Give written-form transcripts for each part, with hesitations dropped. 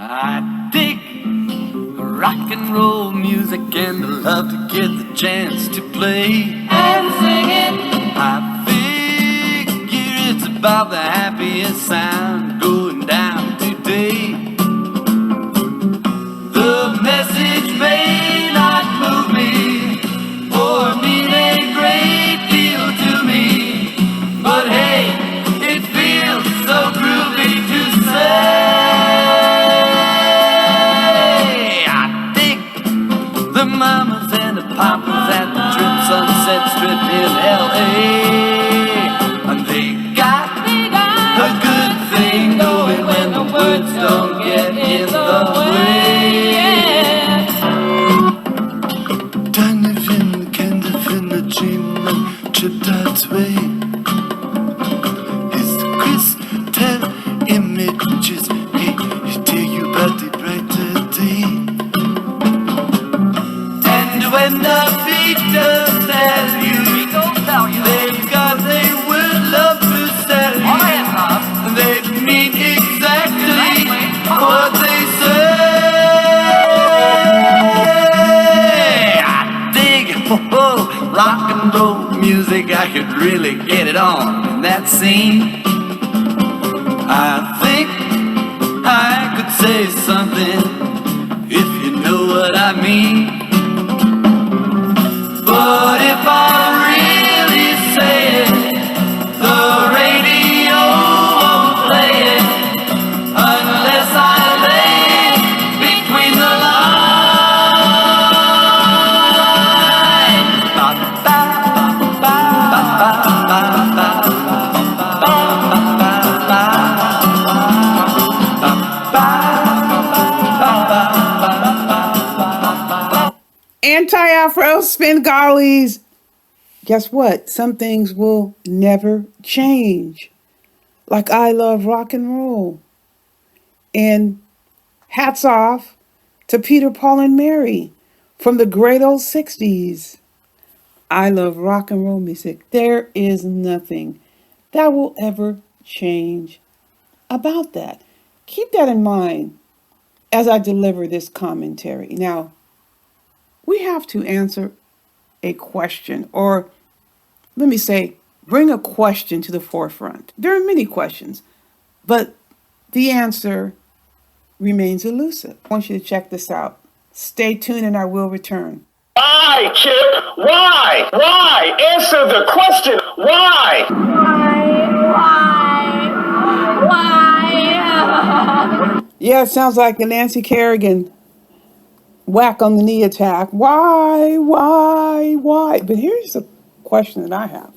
I dig rock and roll music and I love to get the chance to play and sing it. I figure it's about the happiest sound going down today. The message may not move me or mean a great deal to me, but hey, it feels so groovy to say. The mamas and the papas at the Trip Sunset Strip in L.A. And they got a good thing going when the words don't get in the way. Deine Finnen, Kinder, Finne, Gina, Chip that way. It's the crystal images. Hey, you tell you about the brighter day. When the features tell you, they've got they would love to sell you. They mean exactly what they say. I dig rock and roll music. I could really get it on in that scene. I think I could say something if you know what I mean. But if I really say it, the radio won't play it unless I lay it between the Anti-Afro Spengali's. Guess what? Some things will never change. Like I love rock and roll. And hats off to Peter, Paul, and Mary from the great old 60s. I love rock and roll music. There is nothing that will ever change about that. Keep that in mind as I deliver this commentary. Now, we have to answer a question, or let me say, bring a question to the forefront. There are many questions, but the answer remains elusive. I want you to check this out. Stay tuned and I will return. Why, Chip? Why? Why? Answer the question. Why? Why? Yeah, it sounds like a Nancy Kerrigan whack on the knee attack. Why? But here's the question that I have.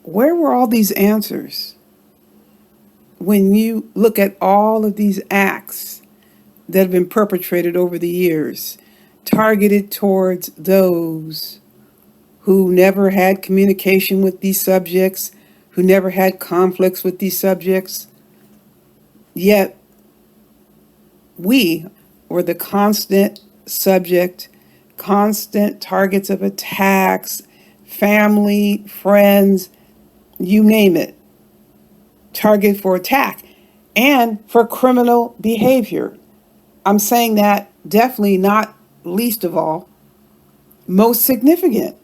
Where were all these answers when you look at all of these acts that have been perpetrated over the years, targeted towards those who never had communication with these subjects, who never had conflicts with these subjects, yet we were the constant subject, constant targets of attacks, family, friends, you name it, target for attack and for criminal behavior. I'm saying that definitely not least of all, most significant,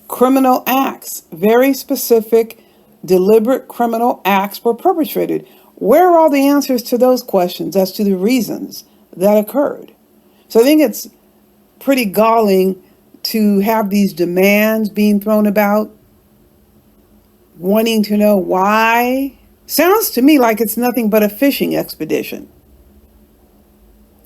criminal acts, very specific, deliberate criminal acts were perpetrated. Where are all the answers to those questions as to the reasons that occurred? So I think it's pretty galling to have these demands being thrown about, wanting to know why. Sounds to me like it's nothing but a fishing expedition.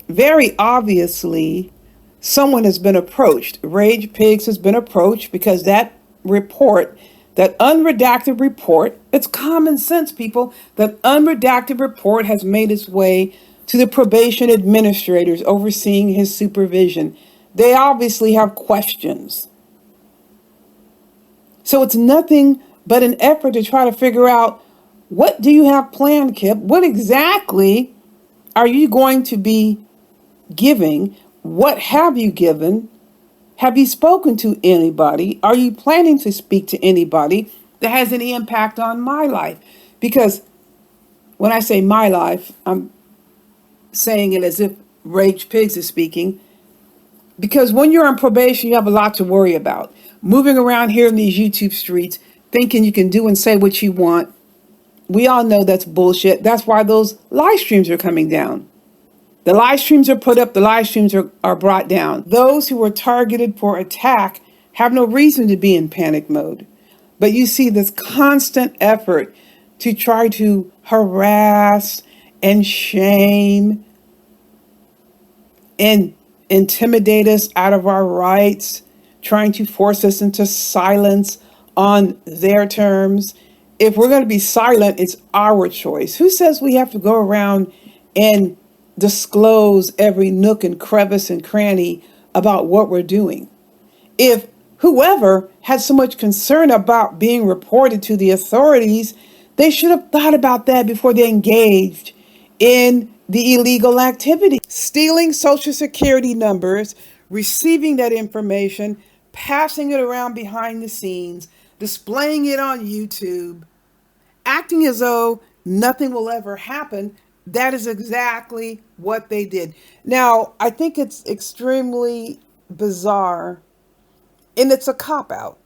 Very obviously, someone has been approached. Rage Pigs has been approached because that report, that unredacted report, it's common sense, people, that unredacted report has made its way to the probation administrators overseeing his supervision. They obviously have questions. So it's nothing but an effort to try to figure out, what do you have planned, Kip? What exactly are you going to be giving? What have you given? Have you spoken to anybody? Are you planning to speak to anybody that has any impact on my life? Because when I say my life, I'm saying it as if Rage Pigs is speaking, because when you're on probation, you have a lot to worry about. Moving around here in these YouTube streets, thinking you can do and say what you want. We all know that's bullshit. That's why those live streams are coming down. The live streams are put up, the live streams are brought down. Those who were targeted for attack have no reason to be in panic mode. But you see this constant effort to try to harass and shame and intimidate us out of our rights, trying to force us into silence on their terms. If we're going to be silent, it's our choice. Who says we have to go around and disclose every nook and crevice and cranny about what we're doing? If whoever had so much concern about being reported to the authorities, they should have thought about that before they engaged in the illegal activity. Stealing Social Security numbers, receiving that information, passing it around behind the scenes, displaying it on YouTube, acting as though nothing will ever happen. That is exactly what they did. Now, I think it's extremely bizarre, and it's a cop-out.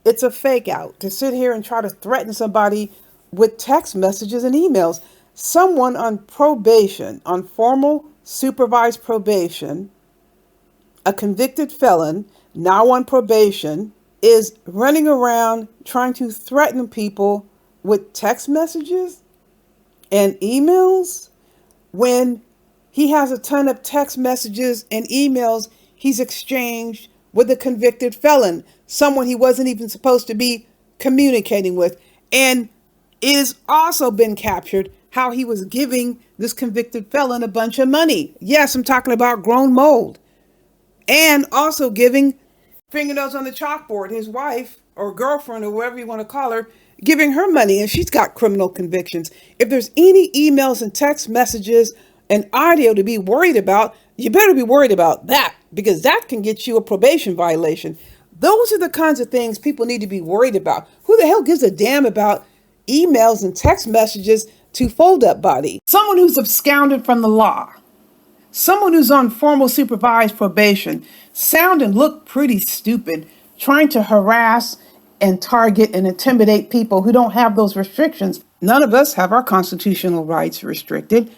It's a fake out to sit here and try to threaten somebody with text messages and emails. Someone on probation, on formal supervised probation, a convicted felon, now on probation, is running around trying to threaten people with text messages and emails when he has a ton of text messages and emails he's exchanged with a convicted felon, someone he wasn't even supposed to be communicating with, and is also been captured how he was giving this convicted felon a bunch of money. Yes, I'm talking about grown mold. And also giving fingernails on the chalkboard, his wife or girlfriend or whatever you want to call her, giving her money, and she's got criminal convictions. If there's any emails and text messages and audio to be worried about, you better be worried about that, because that can get you a probation violation. Those are the kinds of things people need to be worried about. Who the hell gives a damn about emails and text messages to Fold Up Body? Someone who's absconded from the law, someone who's on formal supervised probation, sound and look pretty stupid, trying to harass and target and intimidate people who don't have those restrictions. None of us have our constitutional rights restricted.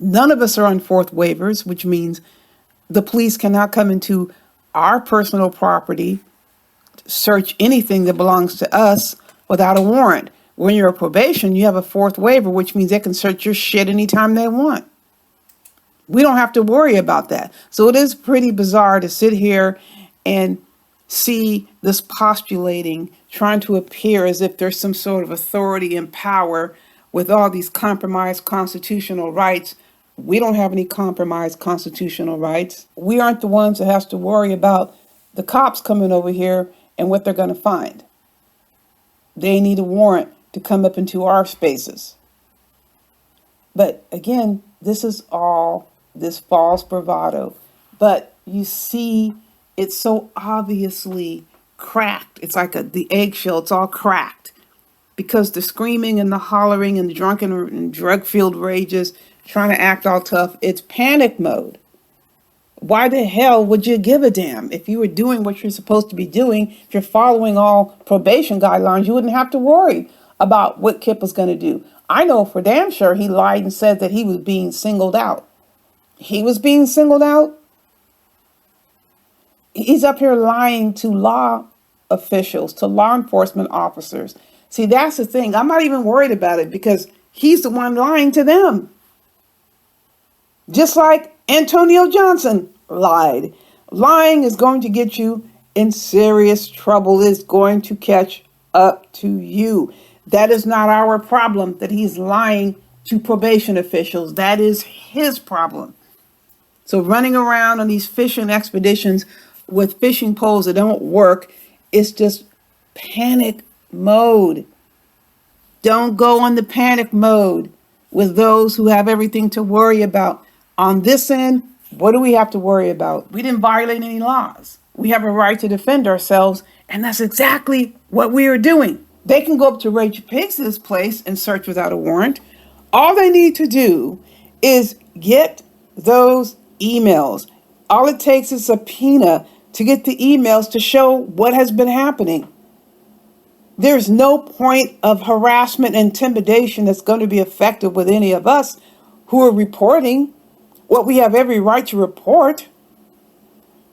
None of us are on fourth waivers, which means the police cannot come into our personal property, search anything that belongs to us without a warrant. When you're on probation, you have a fourth waiver, which means they can search your shit anytime they want. We don't have to worry about that. So it is pretty bizarre to sit here and see this postulating, trying to appear as if there's some sort of authority and power with all these compromised constitutional rights. We don't have any compromised constitutional rights. We aren't the ones that has to worry about the cops coming over here and what they're going to find. They need a warrant to come up into our spaces. But again, this is all this false bravado. But you see, it's so obviously cracked. It's like the eggshell. It's all cracked because the screaming and the hollering and the drunken and drug-filled rages, trying to act all tough. It's panic mode. Why the hell would you give a damn? If you were doing what you're supposed to be doing, if you're following all probation guidelines, you wouldn't have to worry about what Kip was going to do. I know for damn sure he lied and said that he was being singled out. He was being singled out. He's up here lying to law officials, to law enforcement officers. See, that's the thing. I'm not even worried about it because he's the one lying to them. Just like Antonio Johnson lied. Lying is going to get you in serious trouble. It's going to catch up to you. That is not our problem that he's lying to probation officials. That is his problem. So running around on these fishing expeditions with fishing poles that don't work, it's just panic mode. Don't go on the panic mode with those who have everything to worry about. On this end, what do we have to worry about? We didn't violate any laws. We have a right to defend ourselves, and that's exactly what we are doing. They can go up to Rage Pigs' place and search without a warrant. All they need to do is Get those emails. All it takes is a subpoena to get the emails to show what has been happening. There's no point of harassment and intimidation that's going to be effective with any of us who are reporting what we have every right to report.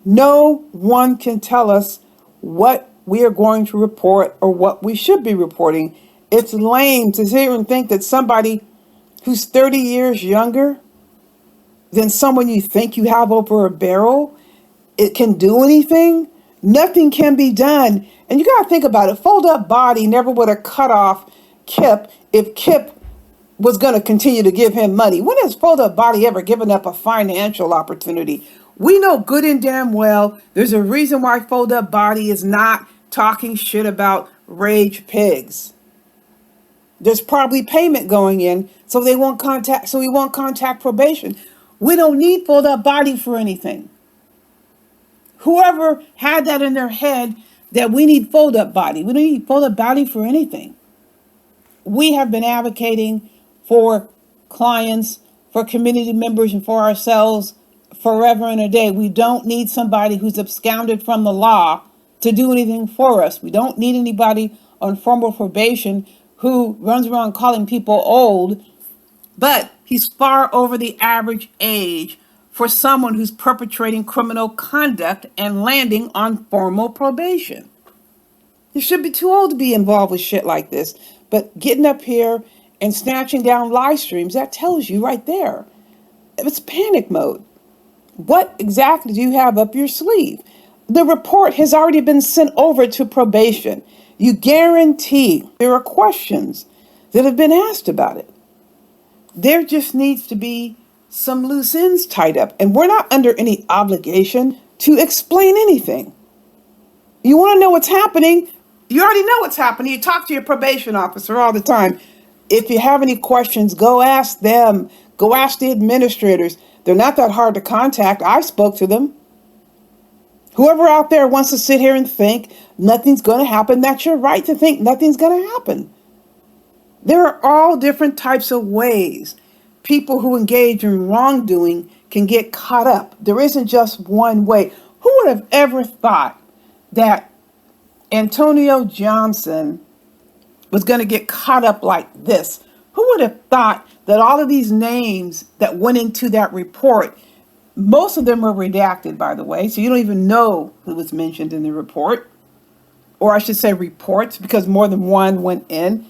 No one can tell us what we are going to report or what we should be reporting. It's lame to sit here and think that somebody who's 30 years younger than someone you think you have over a barrel, it can do anything. Nothing can be done. And you got to think about it. Fold Up Body never would have cut off Kip if Kip was going to continue to give him money. When has Fold Up Body ever given up a financial opportunity? We know good and damn well there's a reason why Fold Up Body is not talking shit about Rage Pigs. There's probably payment going in, so he won't contact probation. We don't need Fold Up Body for anything. Whoever had that in their head that we need Fold Up Body. We don't need Fold Up Body for anything. We have been advocating for clients, for community members, and for ourselves forever and a day. We don't need somebody who's absconded from the law to do anything for us. We don't need anybody on formal probation who runs around calling people old, but he's far over the average age for someone who's perpetrating criminal conduct and landing on formal probation. You should be too old to be involved with shit like this. But getting up here and snatching down live streams, that tells you right there. It's panic mode. What exactly do you have up your sleeve? The report has already been sent over to probation. You guarantee there are questions that have been asked about it. There just needs to be some loose ends tied up, and we're not under any obligation to explain anything. You want to know what's happening? You already know what's happening. You talk to your probation officer all the time. If you have any questions, go ask them. Go ask the administrators. They're not that hard to contact. I spoke to them. Whoever out there wants to sit here and think nothing's going to happen, that's your right to think nothing's going to happen. There are all different types of ways people who engage in wrongdoing can get caught up. There isn't just one way. Who would have ever thought that Antonio Johnson was going to get caught up like this? Who would have thought that all of these names that went into that report, most of them were redacted, by the way, so you don't even know who was mentioned in the report, or I should say reports, because more than one went in.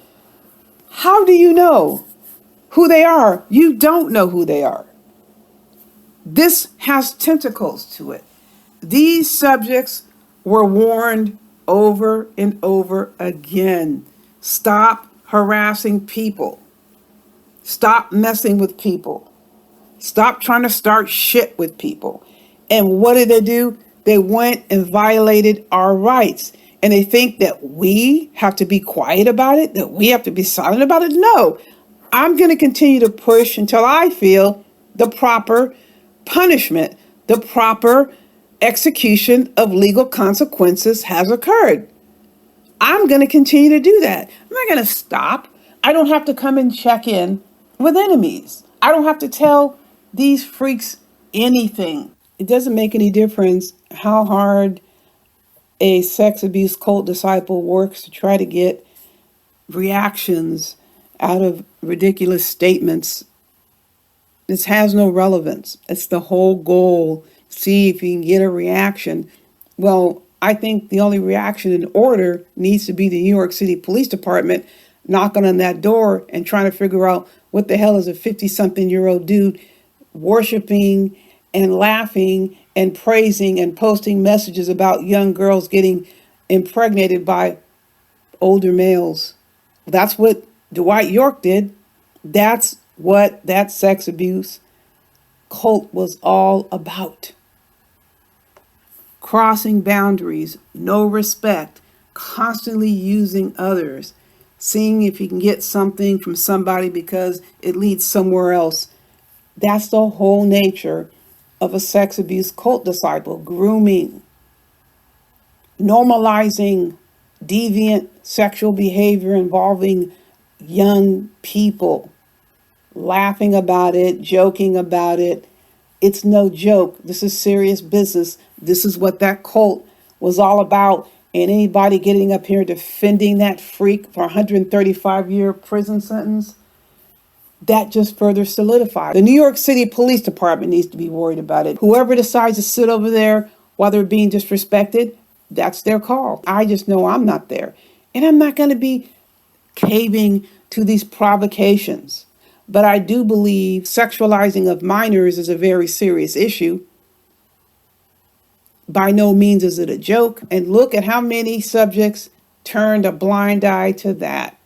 How do you know who they are? You don't know who they are. This has tentacles to it. These subjects were warned over and over again. Stop harassing people. Stop messing with people. Stop trying to start shit with people. And what did they do? They went and violated our rights. And they think that we have to be quiet about it, that we have to be silent about it. No, I'm going to continue to push until I feel the proper punishment, the proper execution of legal consequences has occurred. I'm going to continue to do that. I'm not going to stop. I don't have to come and check in with enemies. I don't have to tell these freaks anything. It doesn't make any difference how hard a sex abuse cult disciple works to try to get reactions out of ridiculous statements. This has no relevance. It's the whole goal. See if you can get a reaction. Well, I think the only reaction in order needs to be the New York City Police Department knocking on that door and trying to figure out what the hell is a 50-something-year-old dude worshiping and laughing and praising and posting messages about young girls getting impregnated by older males. That's what Dwight York did. That's what that sex abuse cult was all about. Crossing boundaries, no respect, constantly using others, seeing if you can get something from somebody because it leads somewhere else. That's the whole nature of a sex abuse cult disciple. Grooming, normalizing deviant sexual behavior involving young people. laughing about it, joking about it. It's no joke. This is serious business. This is what that cult was all about. And anybody getting up here defending that freak for a 135-year prison sentence, that just further solidified. The New York City Police Department needs to be worried about it. Whoever decides to sit over there while they're being disrespected, that's their call. I just know I'm not there. And I'm not going to be caving to these provocations. But I do believe sexualizing of minors is a very serious issue. By no means is it a joke. And look at how many subjects turned a blind eye to that.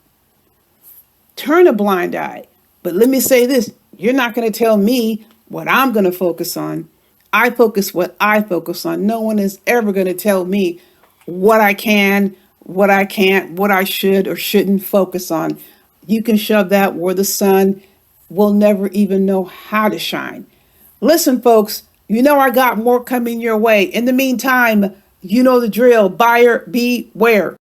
Turn a blind eye. But let me say this, you're not going to tell me what I'm going to focus on. I focus what I focus on. No one is ever going to tell me what I can, what I can't, what I should or shouldn't focus on. You can shove that where the sun will never even know how to shine. Listen, folks, you know I got more coming your way. In the meantime, you know the drill. Buyer beware.